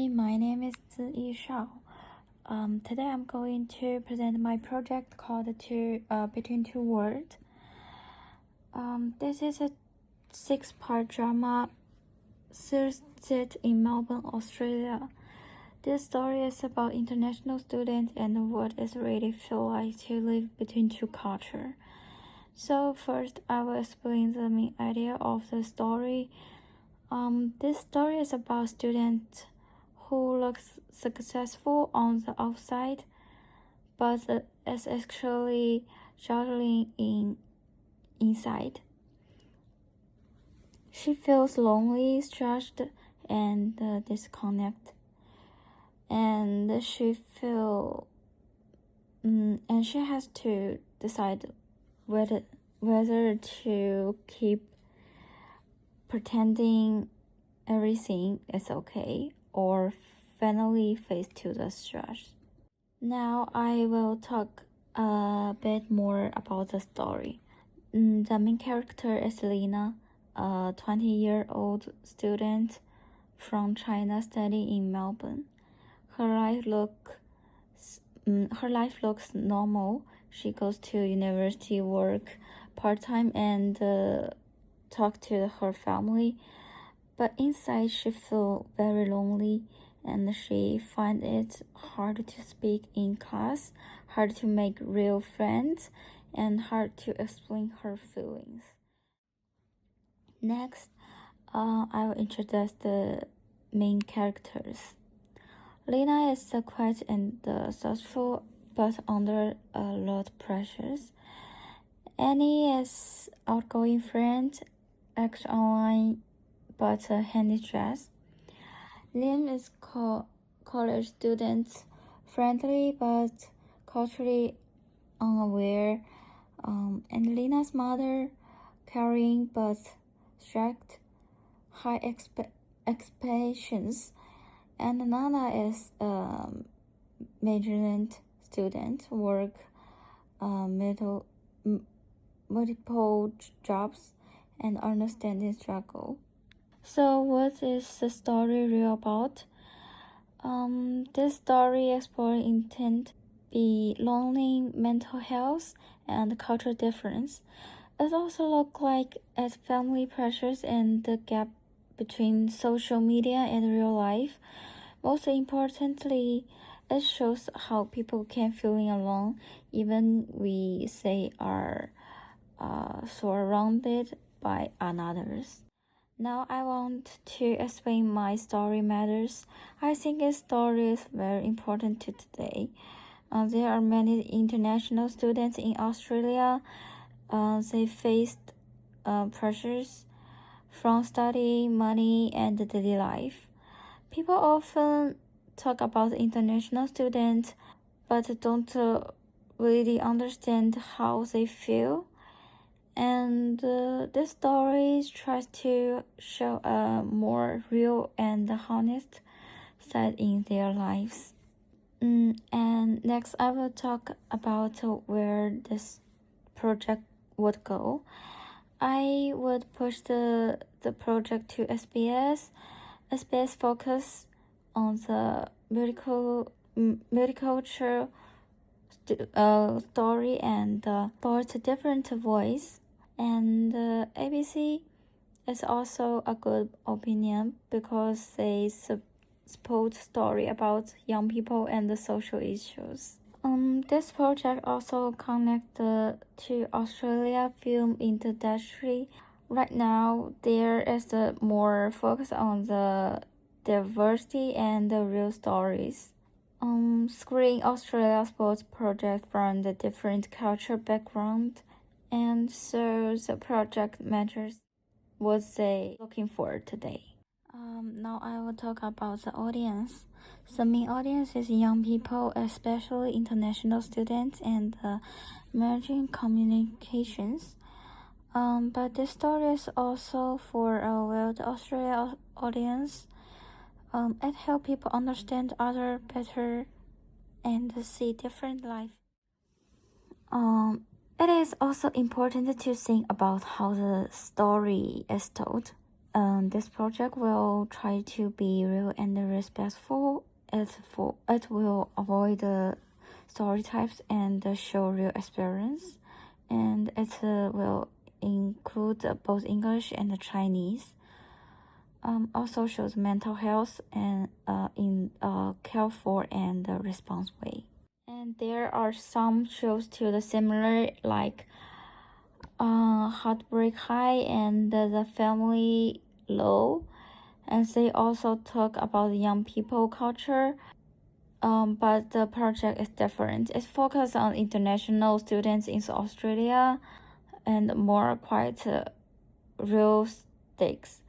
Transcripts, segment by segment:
Hi, my name is Ziyi Shao. Today I'm going to present my project called Between Two Worlds. This is a 6-part drama series set in Melbourne, Australia. This story is about international students and what it really feels like to live between two cultures. So first, I will explain the main idea of the story. This story is about students who looks successful on the outside, but is actually struggling inside. She feels lonely, stressed, and disconnected, and she has to decide whether to keep pretending everything is okay or finally face to the stress. Now I will talk a bit more about the story. The main character is Lena, a 20-year-old student from China studying in Melbourne. Her life looks normal. She goes to university, work part-time, and talk to her family. But inside she feels very lonely, and she finds it hard to speak in class, hard to make real friends, and hard to explain her feelings. Next, I will introduce the main characters. Lena is quiet and thoughtful, but under a lot of pressures. Annie is outgoing friend, acts online, but handy dress. Liam is college student, friendly but culturally unaware. And Lena's mother, caring but strict, high expectations. And Nana is a majorant student, work multiple jobs, and understanding struggle. So what is the story real about? This story explores intent, belonging, mental health, and cultural difference. It also looks like at family pressures and the gap between social media and real life. Most importantly, it shows how people can feeling alone, even we say are surrounded by others. Now I want to explain my story matters. I think a story is very important to today. There are many international students in Australia. They faced pressures from study, money, and daily life. People often talk about international students, but don't really understand how they feel. And this story tries to show a more real and honest side in their lives. And next, I will talk about where this project would go. I would push the project to SBS. SBS focus on the multicultural story and supports a different voice. And ABC is also a good opinion because they support story about young people and the social issues. This project also connects to Australia film industry. Right now, there is more focus on the diversity and the real stories. Screen Australia sports project from the different cultural background, and so the project measures what they looking for today. Now I will talk about the audience. The main audience is young people, especially international students and emerging communications. But this story is also for a world Australia audience. It helps people understand other better and see different life. It is also important to think about how the story is told. This project will try to be real and respectful. It will avoid stereotypes and show real experience, and it will include both English and Chinese. Also shows mental health and in a careful and response way. And there are some shows to the similar like Heartbreak High and The Family Low, and they also talk about young people culture. But the project is different. It focuses on international students in Australia and more quite real stakes,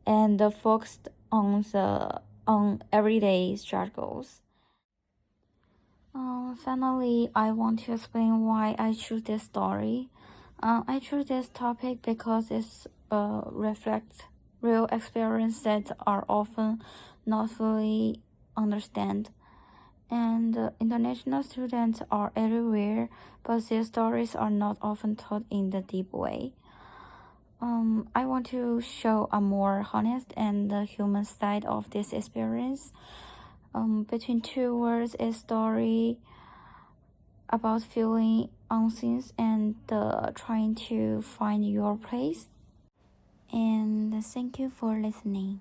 and focused on everyday struggles. Finally, I want to explain why I choose this story. I chose this topic because it reflects real experiences that are often not fully understood. And international students are everywhere, but their stories are not often told in the deep way. I want to show a more honest and human side of this experience. Between two words, a story about feeling unseen and trying to find your place. And thank you for listening.